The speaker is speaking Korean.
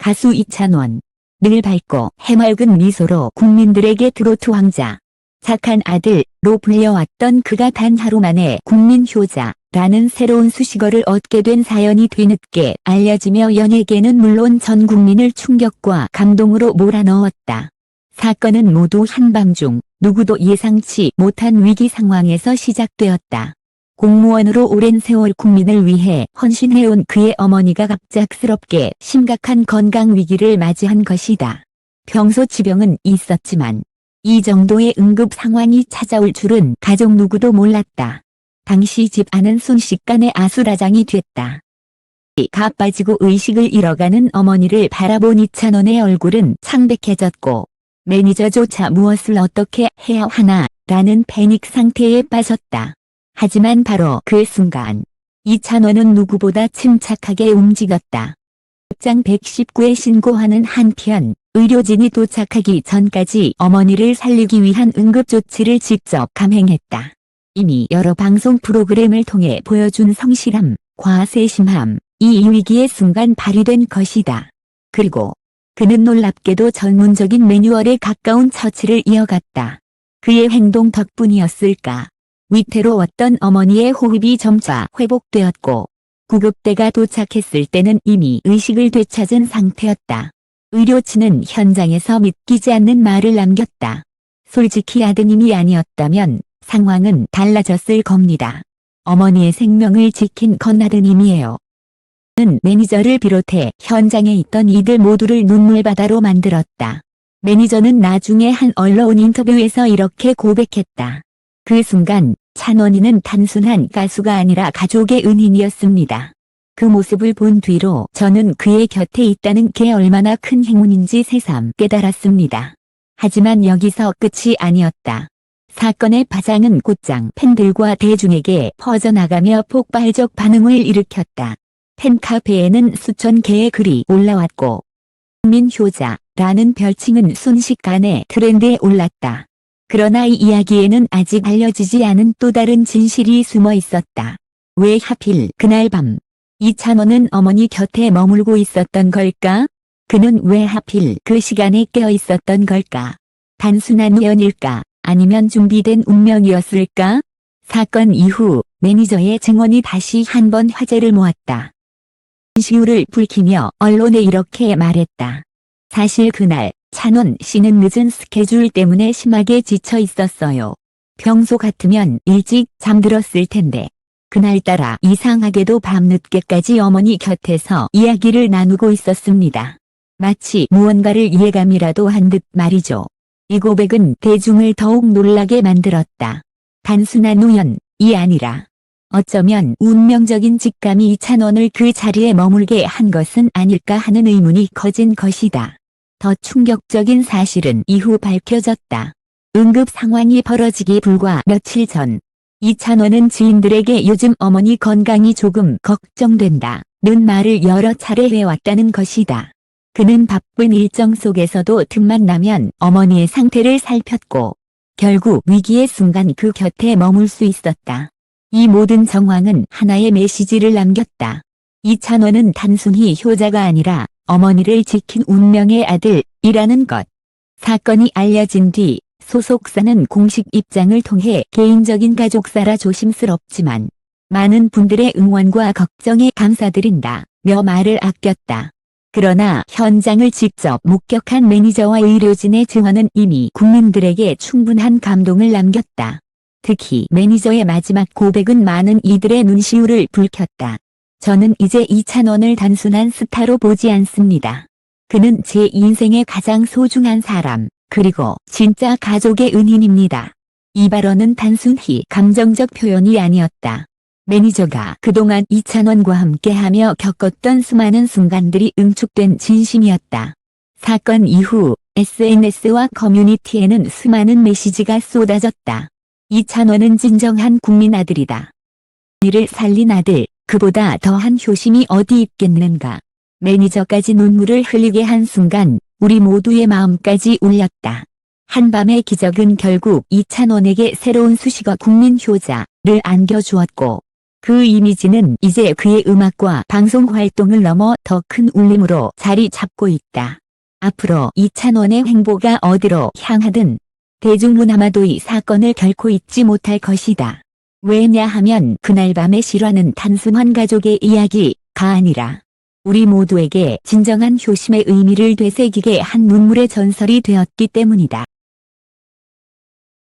가수 이찬원. 늘 밝고 해맑은 미소로 국민들에게 트로트 왕자, 착한 아들로 불려왔던 그가 단 하루 만에 국민 효자라는 새로운 수식어를 얻게 된 사연이 뒤늦게 알려지며 연예계는 물론 전 국민을 충격과 감동으로 몰아넣었다. 사건은 모두 한밤중 누구도 예상치 못한 위기 상황에서 시작되었다. 공무원으로 오랜 세월 국민을 위해 헌신해온 그의 어머니가 갑작스럽게 심각한 건강 위기를 맞이한 것이다. 평소 지병은 있었지만 이 정도의 응급 상황이 찾아올 줄은 가족 누구도 몰랐다. 당시 집안은 순식간에 아수라장이 됐다. 가빠지고 의식을 잃어가는 어머니를 바라본 이찬원의 얼굴은 창백해졌고 매니저조차 무엇을 어떻게 해야 하나 라는 패닉 상태에 빠졌다. 하지만 바로 그 순간 이찬원은 누구보다 침착하게 움직였다. 급장 119에 신고하는 한편 의료진이 도착하기 전까지 어머니를 살리기 위한 응급조치를 직접 감행했다. 이미 여러 방송 프로그램을 통해 보여준 성실함과 세심함, 이 위기의 순간 발휘된 것이다. 그리고 그는 놀랍게도 전문적인 매뉴얼에 가까운 처치를 이어갔다. 그의 행동 덕분이었을까? 위태로웠던 어머니의 호흡이 점차 회복되었고 구급대가 도착했을 때는 이미 의식을 되찾은 상태였다. 의료진은 현장에서 믿기지 않는 말을 남겼다. 솔직히 아드님이 아니었다면 상황은 달라졌을 겁니다. 어머니의 생명을 지킨 건 아드님이에요. 는 매니저를 비롯해 현장에 있던 이들 모두를 눈물바다로 만들었다. 매니저는 나중에 한 언론 인터뷰에서 이렇게 고백했다. 그 순간 찬원이는 단순한 가수가 아니라 가족의 은인이었습니다. 그 모습을 본 뒤로 저는 그의 곁에 있다는 게 얼마나 큰 행운인지 새삼 깨달았습니다. 하지만 여기서 끝이 아니었다. 사건의 파장은 곧장 팬들과 대중에게 퍼져나가며 폭발적 반응을 일으켰다. 팬카페에는 수천 개의 글이 올라왔고 국민 효자라는 별칭은 순식간에 트렌드에 올랐다. 그러나 이 이야기에는 아직 알려지지 않은 또 다른 진실이 숨어 있었다. 왜 하필 그날 밤 이찬원은 어머니 곁에 머물고 있었던 걸까? 그는 왜 하필 그 시간에 깨어 있었던 걸까? 단순한 우연일까? 아니면 준비된 운명이었을까? 사건 이후 매니저의 증언이 다시 한번 화제를 모았다. 시우를 붉히며 언론에 이렇게 말했다. 사실 그날 찬원 씨는 늦은 스케줄 때문에 심하게 지쳐 있었어요. 평소 같으면 일찍 잠들었을 텐데. 그날따라 이상하게도 밤늦게까지 어머니 곁에서 이야기를 나누고 있었습니다. 마치 무언가를 이해감이라도 한 듯 말이죠. 이 고백은 대중을 더욱 놀라게 만들었다. 단순한 우연이 아니라 어쩌면 운명적인 직감이 이찬원을 그 자리에 머물게 한 것은 아닐까 하는 의문이 커진 것이다. 더 충격적인 사실은 이후 밝혀졌다. 응급 상황이 벌어지기 불과 며칠 전 이찬원은 지인들에게 요즘 어머니 건강이 조금 걱정된다는 말을 여러 차례 해왔다는 것이다. 그는 바쁜 일정 속에서도 틈만 나면 어머니의 상태를 살폈고 결국 위기의 순간 그 곁에 머물 수 있었다. 이 모든 정황은 하나의 메시지를 남겼다. 이찬원은 단순히 효자가 아니라 어머니를 지킨 운명의 아들이라는 것. 사건이 알려진 뒤 소속사는 공식 입장을 통해 개인적인 가족사라 조심스럽지만 많은 분들의 응원과 걱정에 감사드린다며 말을 아꼈다. 그러나 현장을 직접 목격한 매니저와 의료진의 증언은 이미 국민들에게 충분한 감동을 남겼다. 특히 매니저의 마지막 고백은 많은 이들의 눈시울을 붉혔다. 저는 이제 이찬원을 단순한 스타로 보지 않습니다. 그는 제 인생의 가장 소중한 사람, 그리고 진짜 가족의 은인입니다. 이 발언은 단순히 감정적 표현이 아니었다. 매니저가 그동안 이찬원과 함께하며 겪었던 수많은 순간들이 응축된 진심이었다. 사건 이후 SNS와 커뮤니티에는 수많은 메시지가 쏟아졌다. 이찬원은 진정한 국민 아들이다. 이를 살린 아들, 그보다 더한 효심이 어디 있겠는가. 매니저까지 눈물을 흘리게 한 순간 우리 모두의 마음까지 울렸다. 한밤의 기적은 결국 이찬원에게 새로운 수식어 국민 효자를 안겨주었고 그 이미지는 이제 그의 음악과 방송 활동을 넘어 더 큰 울림으로 자리 잡고 있다. 앞으로 이찬원의 행보가 어디로 향하든 대중문화마도 이 사건을 결코 잊지 못할 것이다. 왜냐하면 그날 밤의 실화는 단순한 가족의 이야기가 아니라 우리 모두에게 진정한 효심의 의미를 되새기게 한 눈물의 전설이 되었기 때문이다.